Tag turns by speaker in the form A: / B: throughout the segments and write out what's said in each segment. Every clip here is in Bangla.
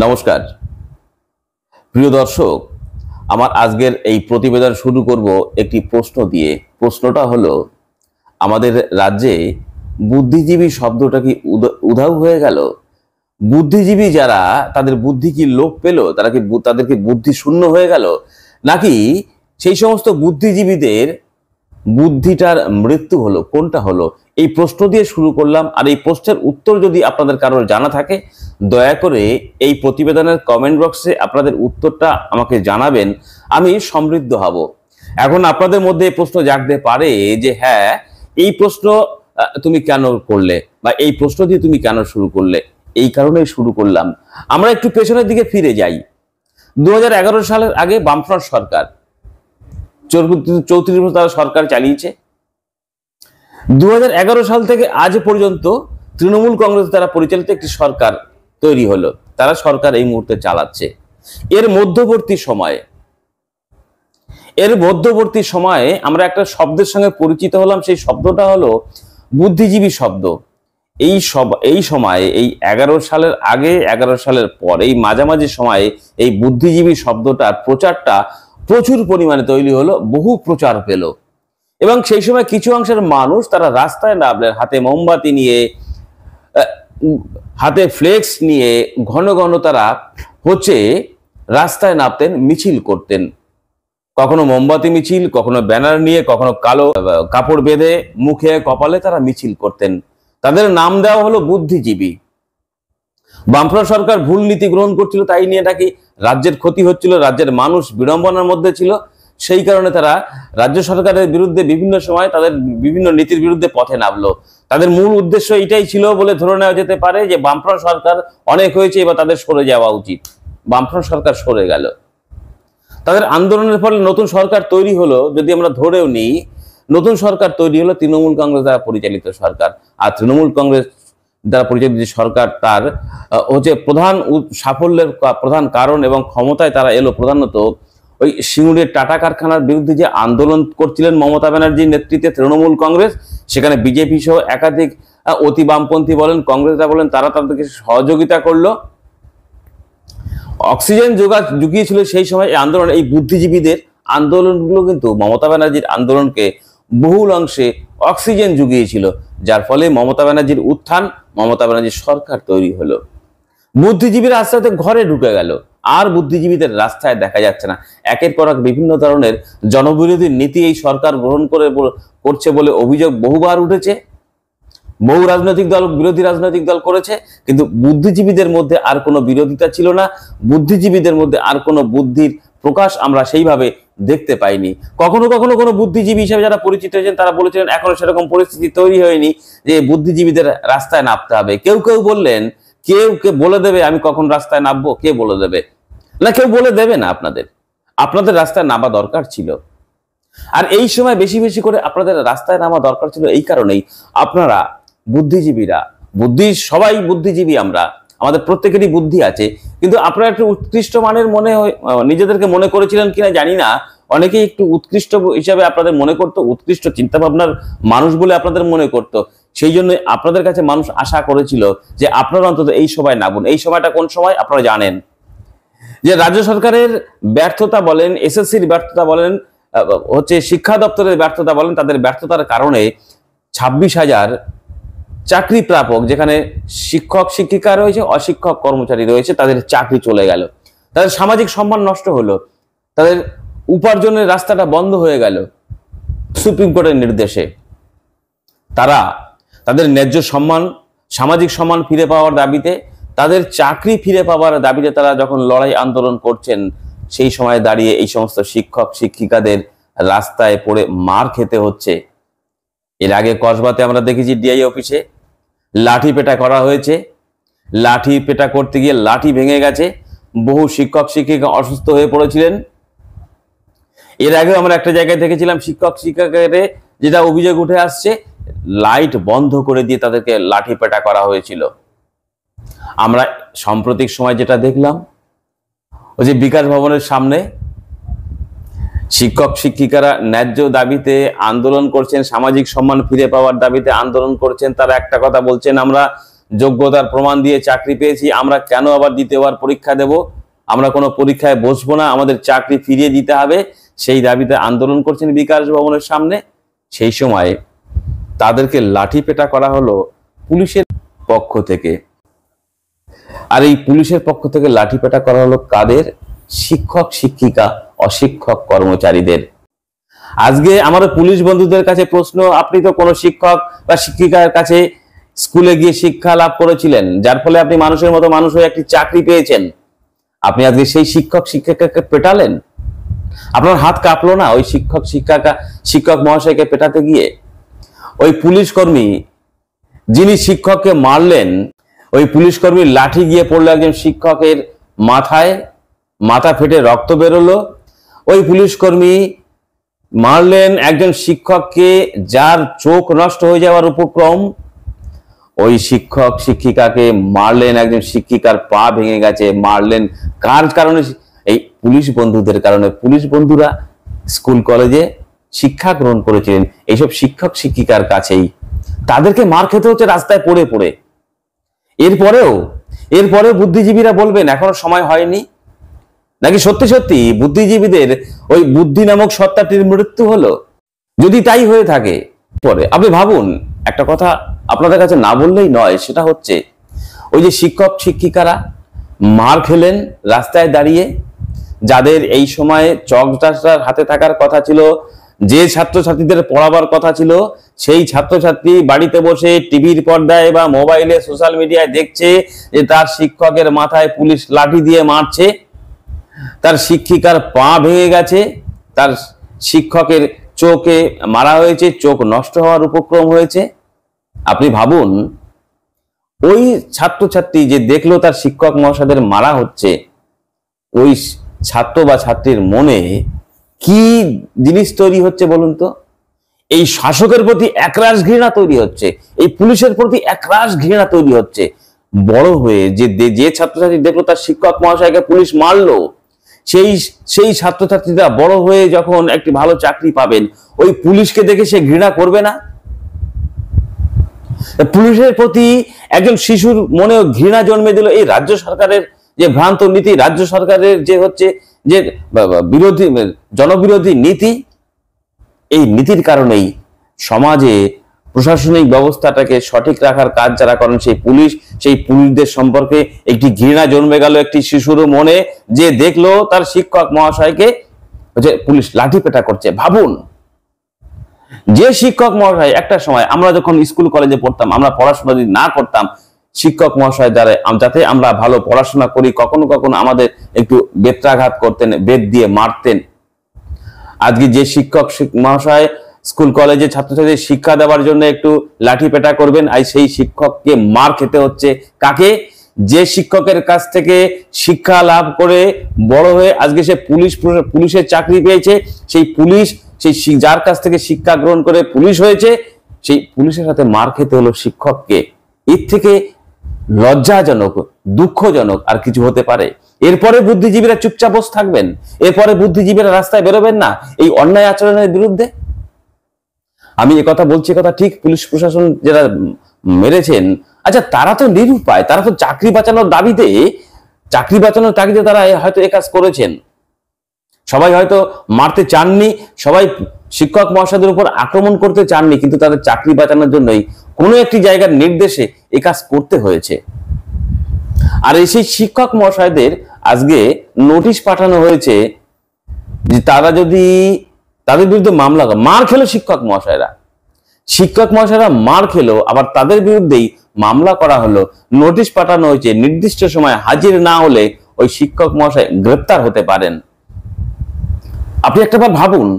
A: নমস্কার প্রিয় দর্শক, আমার আজকের এই প্রতিবেদন শুরু করব একটি প্রশ্ন দিয়ে। প্রশ্নটা হলো, আমাদের রাজ্যে বুদ্ধিজীবী শব্দটা কি উধাও হয়ে গেল? বুদ্ধিজীবী যারা, তাদের বুদ্ধি কি লোপ পেল? তাদেরকে বুদ্ধি শূন্য হয়ে গেল, নাকি সেই সমস্ত বুদ্ধিজীবীদের বুদ্ধিটার মৃত্যু হলো? কোনটা হলো? এই প্রশ্ন দিয়ে শুরু করলাম। আর এই প্রশ্নের উত্তর যদি আপনাদের কারোর জানা থাকে, দয়া করে এই প্রতিবেদনের কমেন্ট বক্সে আপনাদের উত্তরটা আমাকে জানাবেন, আমি সমৃদ্ধ হব। এখন আপনাদের মধ্যে এই প্রশ্ন জাগতে পারে যে হ্যাঁ, এই প্রশ্ন তুমি কেন করলে, বা এই প্রশ্ন দিয়ে তুমি কেন শুরু করলে? এই কারণেই শুরু করলাম। আমরা একটু পেছনের দিকে ফিরে যাই। 2011 সালের আগে বামফ্রন্ট সরকার 34 বছর তারা সরকার চালিয়েছে। 2011 সাল থেকে আজ পর্যন্ত তৃণমূল কংগ্রেস দ্বারা পরিচালিত একটি সরকার তৈরি হলো। তারা সরকার এই মুহূর্তে চালাচ্ছে। এর মধ্যবর্তী সময়ে আমরা একটা শব্দের সঙ্গে পরিচিত হলাম। সেই শব্দটা হলো বুদ্ধিজীবী শব্দ। এই সময়ে, এই 11 সালের আগে, 11 সালের পর, এই মাঝামাঝি সময়ে এই বুদ্ধিজীবী শব্দটার প্রচারটা প্রচুর পরিমাণে তৈরি হলো, বহু প্রচার পেল। এবং সেই সময় কিছু অংশের মানুষ তারা রাস্তায় নামলেন, হাতে মোমবাতি নিয়ে, হাতে ফ্লেক্স নিয়ে ঘন ঘন তারা রাস্তায় নামতেন, মিছিল করতেন। কখনো মোমবাতি মিছিল, কখনো ব্যানার নিয়ে, কখনো কালো কাপড় বেঁধে মুখে কপালে তারা মিছিল করতেন। তাদের নাম দেওয়া হলো বুদ্ধিজীবী। বামফ্রন্ট সরকার ভুল নীতি গ্রহণ করছিল, তাই নিয়ে নাকি রাজ্যের ক্ষতি হচ্ছিল, রাজ্যের মানুষ বিড়ম্বনার মধ্যে ছিল। সেই কারণে তারা রাজ্য সরকারের বিরুদ্ধে বিভিন্ন সময় তাদের বিভিন্ন নীতির বিরুদ্ধে পথে নামলো। তাদের মূল উদ্দেশ্য এটাই ছিল বলে ধরে নেওয়া যেতে পারে যে বামফ্রন্ট সরকার অনেক হয়েছে, এবার তাদের সরে যাওয়া উচিত। বামফ্রন্ট সরকার সরে গেল। তাদের আন্দোলনের ফলে নতুন সরকার তৈরি হলো। যদি আমরা ধরেও নিই, নতুন সরকার তৈরি হলো তৃণমূল কংগ্রেস দ্বারা পরিচালিত সরকার। আর তৃণমূল কংগ্রেস দ্বারা পরিচালিত সরকার, তার প্রধান সাফল্যের প্রধান কারণ এবং ক্ষমতায় তারা এলো প্রধানত ওই সিঙ্গুরের টাটা কারখানার বিরুদ্ধে যে আন্দোলন করছিলেন মমতা ব্যানার্জির নেতৃত্বে তৃণমূল কংগ্রেস, সেখানে বিজেপি সহ একাধিক অতি বামপন্থী বলেন, কংগ্রেসরা বলেন, তারা তাদেরকে সহযোগিতা করলো, অক্সিজেন জুগিয়েছিল সেই সময় এই আন্দোলন। এই বুদ্ধিজীবীদের আন্দোলনগুলো কিন্তু মমতা ব্যানার্জির আন্দোলনকে বহুল অংশে অক্সিজেন জুগিয়েছিল, যার ফলে মমতা ব্যানার্জির উত্থান, মমতা ব্যানার্জির সরকার তৈরি হলো। বুদ্ধিজীবীরা আস্তে আস্তে ঘরে ঢুকে গেল, আর বুদ্ধিজীবীদের রাস্তায় দেখা যাচ্ছে না। একের পর এক বিভিন্ন ধরনের জনবিরোধী নীতি এই সরকার গ্রহণ করছে বলে অভিযোগ বহুবার উঠেছে। বহু রাজনৈতিক দল, বিরোধী রাজনৈতিক দল করেছে, কিন্তু বুদ্ধিজীবীদের মধ্যে আর কোনো বিরোধিতা ছিল না। বুদ্ধিজীবীদের মধ্যে আর কোনো বুদ্ধির প্রকাশ আমরা সেইভাবে দেখতে পাইনি। কখনো কখনো কোনো বুদ্ধিজীবী হিসেবে যারা পরিচিত হয়েছেন তারা বলেছিলেন এখনো সেরকম পরিস্থিতি তৈরি হয়নি যে বুদ্ধিজীবীদের রাস্তায় নামতে হবে। কেউ কেউ বললেন, কেউ বলে দেবে আমি কখন রাস্তায় নামবো, কে বলে দেবে? না, কেউ বলে দেবে না। আপনাদের রাস্তায় নামা দরকার ছিল। আর এই সময় বেশি বেশি করে আপনাদের রাস্তায় নামা দরকার ছিল এই কারণেই, আপনারা বুদ্ধিজীবীরা, সবাই বুদ্ধিজীবী, আমাদের প্রত্যেকেরই বুদ্ধি আছে, কিন্তু আপনারা একটু উৎকৃষ্ট মানের নিজেদেরকে মনে করেছিলেন কিনা জানি না। অনেকেই একটু উৎকৃষ্ট হিসাবে আপনাদের মনে করতো, উৎকৃষ্ট চিন্তা ভাবনার মানুষ বলে আপনাদের মনে করতো। সেই জন্য আপনাদের কাছে মানুষ আশা করেছিল যে আপনারা অন্তত এই সময় নামুন। এই সময়টা কোন সময় আপনারা জানেন, যে রাজ্য সরকারের ব্যর্থতা বলেন, এসএসসির ব্যর্থতা বলেন, শিক্ষা দপ্তরের ব্যর্থতা বলেন, তাদের ব্যর্থতার কারণে 26,000 চাকরি প্রাপক, যেখানে শিক্ষক শিক্ষিকা রয়েছে, অশিক্ষক কর্মচারী রয়েছে, তাদের চাকরি চলে গেল। তাদের সামাজিক সম্মান নষ্ট হলো, তাদের উপার্জনের রাস্তাটা বন্ধ হয়ে গেল সুপ্রিম কোর্টের নির্দেশে। তারা তাদের ন্যায্য সম্মান, সামাজিক সম্মান ফিরে পাওয়ার দাবিতে, তাদের চাকরি ফিরে পাওয়ার দাবিতে তারা যখন লড়াই আন্দোলন করছেন, সেই সময় দাঁড়িয়ে এই সমস্ত শিক্ষক শিক্ষিকাদের রাস্তায় পড়ে মার খেতে হচ্ছে। এর আগে কসবাতে আমরা দেখেছি ডিআই অফিসে লাঠি পেটা করা হয়েছে। লাঠি পেটা করতে গিয়ে লাঠি ভেঙে গেছে, বহু শিক্ষক শিক্ষিকা অসুস্থ হয়ে পড়েছিলেন। এর আগে আমরা একটা জায়গায় দেখেছিলাম শিক্ষক শিক্ষিকাদের যেটা অভিযোগ উঠে আসছে, লাইট বন্ধ করে দিয়ে তাদেরকে লাঠি পেটা করা হয়েছিল। আমরা সাম্প্রতিক সময় যেটা দেখলাম, ওই যে বিকাশ ভবনের সামনে শিক্ষক শিক্ষিকারা ন্যায্য দাবিতে আন্দোলন করছেন, সামাজিক সম্মান ফিরে পাওয়ার দাবিতে আন্দোলন করছেন। তারা একটা কথা বলছেন, আমরা যোগ্যতার প্রমাণ দিয়ে চাকরি পেয়েছি, আমরা কেন আবার দ্বিতীয়বার পরীক্ষা দেব? আমরা কোনো পরীক্ষায় বসবো না, আমাদের চাকরি ফিরিয়ে দিতে হবে, সেই দাবিতে আন্দোলন করছেন বিকাশ ভবনের সামনে। সেই সময় তাদেরকে লাঠিপেটা করা হলো পুলিশের পক্ষ থেকে। আর এই পুলিশের পক্ষ থেকে লাঠিপেটা করা হলো কাদের? শিক্ষক শিক্ষিকা অশিক্ষক কর্মচারীদের। আজকে আমার পুলিশ বন্ধুদের কাছে প্রশ্ন, আপনি তো কোনো শিক্ষক বা শিক্ষিকার কাছে স্কুলে গিয়ে শিক্ষা লাভ করেছিলেন, যার ফলে আপনি মানুষের মতো মানুষ হয়ে একটি চাকরি পেয়েছেন, আপনি আজকে সেই শিক্ষক শিক্ষিকাকে পেটালেন? আপনার হাত কাঁপলো না ওই শিক্ষক মহাশয়কে পেটাতে গিয়ে? ওই পুলিশ কর্মী যিনি শিক্ষককে মারলেন, ওই পুলিশ কর্মীর লাঠি গিয়ে পড়লো একজন শিক্ষকের মাথায়, মাথা ফেটে রক্ত বেরোলো। ওই পুলিশ কর্মী মারলেন একজন শিক্ষককে যার চোখ নষ্ট হয়ে যাওয়ার উপক্রম। ওই শিক্ষক শিক্ষিকাকে মারলেন একজন শিক্ষিকার পা ভেঙে গেছে। মারলেন কার কারণে? এই পুলিশ বন্ধুদের কারণে। পুলিশ বন্ধুরা স্কুল কলেজে শিক্ষা গ্রহণ করেছিলেন এইসব শিক্ষক শিক্ষিকার কাছেই, তাদেরকে মার খেতে হচ্ছে রাস্তায় পড়ে পড়ে। এরপরেও বুদ্ধিজীবীরা বলবেন এখনো সময় হয়নি, নাকি সত্যি সত্যি বুদ্ধিজীবীদের ওই বুদ্ধি নামক সত্তাটির মৃত্যু হলো? যদি তাই হয়ে থাকে, পরে আপনি ভাবুন, একটা কথা আপনাদের কাছে না বললেই নয়, সেটা হচ্ছে ওই যে শিক্ষক শিক্ষিকারা মার খেলেন রাস্তায় দাঁড়িয়ে, যাদের এই সময়ে চক ডাস্টার হাতে থাকার কথা ছিল, যে ছাত্রছাত্রীদের পড়াবার কথা ছিল, সেই ছাত্রছাত্রী বাড়িতে বসে টিভির পর্দায় বা মোবাইলে সোশ্যাল মিডিয়ায় দেখছে যে তার শিক্ষকের মাথায় পুলিশ লাঠি দিয়ে মারছে, তার শিক্ষিকার পা ভেঙে গেছে, তার শিক্ষকের চোখে মারা হয়েছে, চোখ নষ্ট হওয়ার উপক্রম হয়েছে। আপনি ভাবুন, ওই ছাত্রছাত্রী যে দেখলো তার শিক্ষক মহাশয়দের মারা হচ্ছে, ওই ছাত্র বা ছাত্রীর মনে কি জিনিস তৈরি হচ্ছে বলুন তো? এই শাসকের প্রতি একরাশ ঘৃণা তৈরি হচ্ছে, এই পুলিশের প্রতি একরাশ ঘৃণা তৈরি হচ্ছে। বড় হয়ে যে ছাত্রছাত্রী দেখলো তার শিক্ষক মহাশয়কে পুলিশ মারলো, সেই ছাত্রছাত্রীরা বড় হয়ে যখন একটি ভালো চাকরি পাবেন, ওই পুলিশকে দেখে সে ঘৃণা করবে না? পুলিশের প্রতি একজন শিশুর মনেও ঘৃণা জন্মে দিল এই রাজ্য সরকারের যে ভ্রান্ত নীতি, রাজ্য সরকারের যে হচ্ছে যে বিরোধী জনবিরোধী নীতি। এই নীতির কারণেই সমাজে প্রশাসনিক ব্যবস্থাটাকে সঠিক রাখার কাজ যারা করেন সেই পুলিশদের সম্পর্কে একটি ঘৃণা জন্মে গেল একটি শিশুর মনে, যে দেখলো তার শিক্ষক মহাশয়কে পুলিশ লাঠিপেটা করছে। ভাবুন, যে শিক্ষক মহাশয় একটা সময় আমরা যখন স্কুল কলেজে পড়তাম, আমরা পড়াশোনা যদি না করতাম, শিক্ষক মহাশয় দ্বারা যাতে আমরা ভালো পড়াশোনা করি, কখনো কখনো আমাদের একটু বেত্রাঘাত করতেন, বেত দিয়ে মারতেন। আজকে যে শিক্ষক মহাশয় স্কুল কলেজে ছাত্রছাত্রীদের শিক্ষা দেওয়ার জন্য একটু লাঠি পেটা করবেন, আর সেই শিক্ষককে মার খেতে হচ্ছে। কাকে? যে শিক্ষকের কাছ থেকে শিক্ষা লাভ করে বড় হয়ে আজকে সে পুলিশের চাকরি পেয়েছে, সেই যার কাছ থেকে শিক্ষা গ্রহণ করে পুলিশ হয়েছে, সেই পুলিশের সাথে মার খেতে হলো শিক্ষককে। এর থেকে লজ্জাজনক, দুঃখজনক আর কিছু হতে পারে? এরপরে বুদ্ধিজীবীরা চুপচাপ বসে থাকবেন? এরপরে বুদ্ধিজীবীরা রাস্তায় বেরোবেন না এই অন্যায় আচরণের বিরুদ্ধে? আমি কথা বলছি, কথা ঠিক, পুলিশ প্রশাসন যারা মেরেছেন, আচ্ছা তারা তো নিরুপায়, তারা তো চাকরি বাঁচানোর তাগিদে তারা হয়তো এ কাজ করেছেন। সবাই হয়তো মারতে চাননি, সবাই শিক্ষক মহাশয়দের উপর আক্রমণ করতে চাননি, কিন্তু তাদের চাকরি বাঁচানোর জন্যই কোনো একটি জায়গার নির্দেশে এ কাজ করতে হয়েছে। আর সেই শিক্ষক মহাশয়দের আজকে নোটিশ পাঠানো হয়েছে যে তারা যদি তাদের বিরুদ্ধে মামলা, মার খেলো শিক্ষক মহাশয়রা মার খেলো, আবার তাদের বিরুদ্ধেই মামলা করা হলো, নোটিশ পাঠানো হয়েছে, নির্দিষ্ট সময় হাজির না হলে ওই শিক্ষক মহাশয় গ্রেপ্তার হতে পারেন। আপনি একটাবার ভাবুন,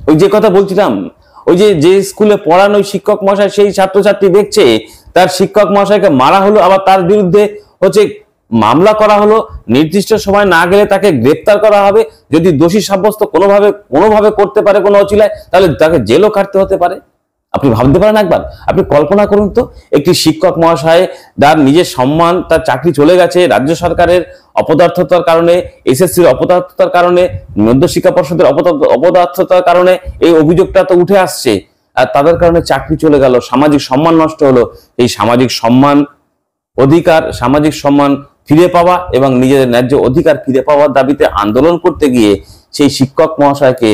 A: ওই যে কথা বলছিলাম, ওই যে স্কুলে পড়ানো শিক্ষক মহাশয়, সেই ছাত্রছাত্রী দেখছে তার শিক্ষক মহাশয়কে মারা হলো, আবার তার বিরুদ্ধে হচ্ছে মামলা করা হলো, নির্দিষ্ট সময় না গেলে তাকে গ্রেপ্তার করা হবে, যদি দোষী সাব্যস্ত কোনোভাবে করতে পারে কোনো অচিলায়, তাহলে তাকে জেলও কাটতে হতে পারে। আপনি ভাবতে পারেন একবার? আপনি কল্পনা করুন তো, একটি শিক্ষক মহাশয় তার নিজের সম্মান, তার চাকরি চলে গেছে রাজ্য সরকারের অপদার্থতার কারণে, এসএসসির অপদার্থতার কারণে, মধ্যশিক্ষা পর্ষদের অপদার্থতার কারণে এই অভিযোগটা তো উঠে আসছে। তাদের কারণে চাকরি চলে গেল, সামাজিক সম্মান নষ্ট হলো। এই সামাজিক সম্মান ফিরে পাওয়া এবং নিজেদের ন্যায্য অধিকার ফিরে পাওয়ার দাবিতে আন্দোলন করতে গিয়ে সেই শিক্ষক মহাশয়কে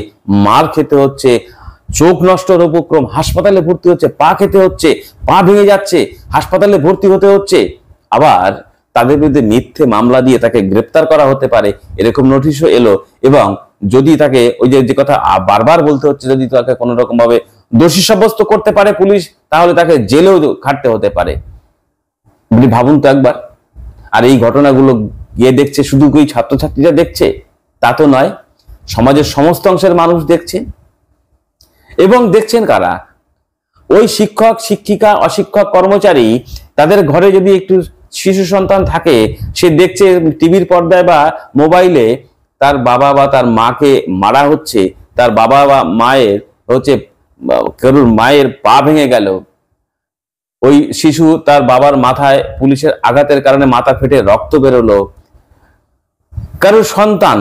A: মার খেতে হচ্ছে, চোখ নষ্টর উপক্রম, হাসপাতালে ভর্তি হচ্ছে, পা খেতে হচ্ছে, পা ভেঙে যাচ্ছে, হাসপাতালে ভর্তি হতে হচ্ছে। আবার তাদের বিরুদ্ধে মিথ্যে মামলা দিয়ে তাকে গ্রেপ্তার করা হতে পারে, এরকম নোটিশও এলো। এবং যদি তাকে ওই যে কথা বারবার বলতে হচ্ছে, যদি তাকে কোনো রকম ভাবে দোষী সাব্যস্ত করতে পারে পুলিশ, তাহলে তাকে জেলেও খাটতে হতে পারে। আপনি ভাবুন তো একবার। আর এই ঘটনাগুলো গিয়ে দেখছে শুধু ওই ছাত্রছাত্রীরা দেখছে তা তো নয়, সমাজের সমস্ত অংশের মানুষ দেখছে। এবং দেখছেন কারা? ওই শিক্ষক, শিক্ষিকা, অশিক্ষক, কর্মচারী, তাদের ঘরে যদি একটু শিশু সন্তান থাকে, সে দেখছে টিভির পর্দায় বা মোবাইলে তার বাবা বা তার মাকে মারা হচ্ছে, তার বাবা বা মায়ের কারোর মায়ের পা ভেঙে গেল, ওই শিশু তার বাবার মাথায় পুলিশের আঘাতের কারণে মাথা ফেটে রক্ত বেরোলো। কারোর সন্তান,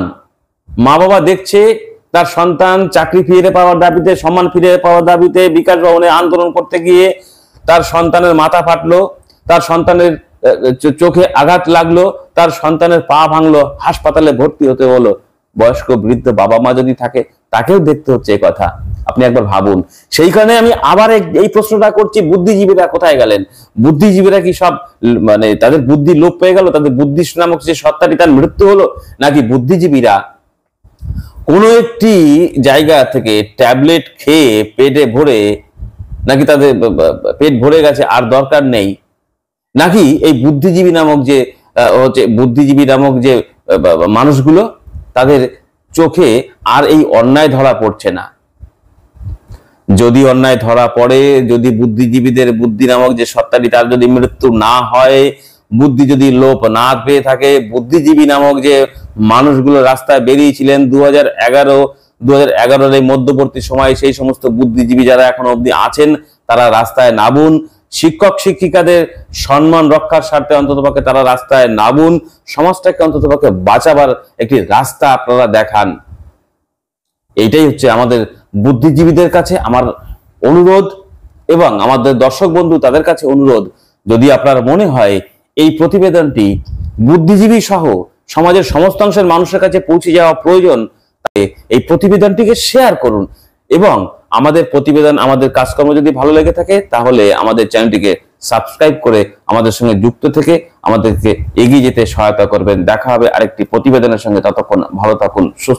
A: মা বাবা দেখছে তার সন্তান চাকরি ফিরে পাওয়ার দাবিতে, সম্মান ফিরে পাওয়ার দাবিতে বিকাশ ভবনে আন্দোলন করতে গিয়ে তার সন্তানের মাথা ফাটলো, তার সন্তানের চোখে আঘাত লাগলো, তার সন্তানের পা ভাঙলো, হাসপাতালে ভর্তি হতে হলো। বয়স্ক বৃদ্ধ বাবা মা যদি থাকে, তাকেও দেখতে হচ্ছে এই কথা। আপনি একবার ভাবুন। সেই কারণে আমি আবার এই প্রশ্নটা করছি, বুদ্ধিজীবীরা কোথায় গেলেন? বুদ্ধিজীবীরা কি সব তাদের বুদ্ধি লোপ পেয়ে গেল? তাদের বুদ্ধি নামক যে সত্তাটি তার মৃত্যু হলো? নাকি বুদ্ধিজীবীরা কোনো একটি জায়গা থেকে ট্যাবলেট খেয়ে পেটে ভরে, নাকি তাদের পেট ভরে গেছে আর দরকার নেই? নাকি এই বুদ্ধিজীবী নামক যে মানুষগুলো, তাদের চোখে আর এই অন্যায় ধরা পড়ছে না? যদি অন্যায় ধরা পড়ে, যদি বুদ্ধিজীবীদের বুদ্ধি নামক যে সত্তাটি তার যদি মৃত্যু না হয়, বুদ্ধি যদি লোপ না পেয়ে থাকে, বুদ্ধিজীবী নামক যে মানুষগুলো রাস্তায় বেরিয়েছিলেন 2011 এই মধ্যবর্তী সময়ে, সেই সমস্ত বুদ্ধিজীবী যারা এখনো অবধি আছেন, তারা রাস্তায় নামুন। শিক্ষক শিক্ষিকাদের সম্মান রক্ষার স্বার্থে অন্ততপক্ষে তারা রাস্তায় নামুন। সমাজটাকে অন্ততপক্ষে বাঁচাবার একটি রাস্তা আপনারা দেখান। এইটাই হচ্ছে আমাদের বুদ্ধিজীবীদের কাছে আমার অনুরোধ, এবং আমাদের দর্শক বন্ধু তাদের কাছে অনুরোধ, যদি আপনার মনে হয় এই প্রতিবেদনটি বুদ্ধিজীবী সহ সমাজের সমস্ত অংশের মানুষের কাছে পৌঁছে যাওয়া প্রয়োজন, এই প্রতিবেদনটিকে শেয়ার করুন। এবং আমাদের প্রতিবেদন, আমাদের কাজকর্ম যদি ভালো লেগে থাকে, তাহলে আমাদের চ্যানেলটিকে সাবস্ক্রাইব করে আমাদের সঙ্গে যুক্ত থেকে আমাদেরকে এগিয়ে যেতে সহায়তা করবেন। দেখা হবে আরেকটি প্রতিবেদনের সঙ্গে। ততক্ষণ ভালো থাকুন, সুস্থ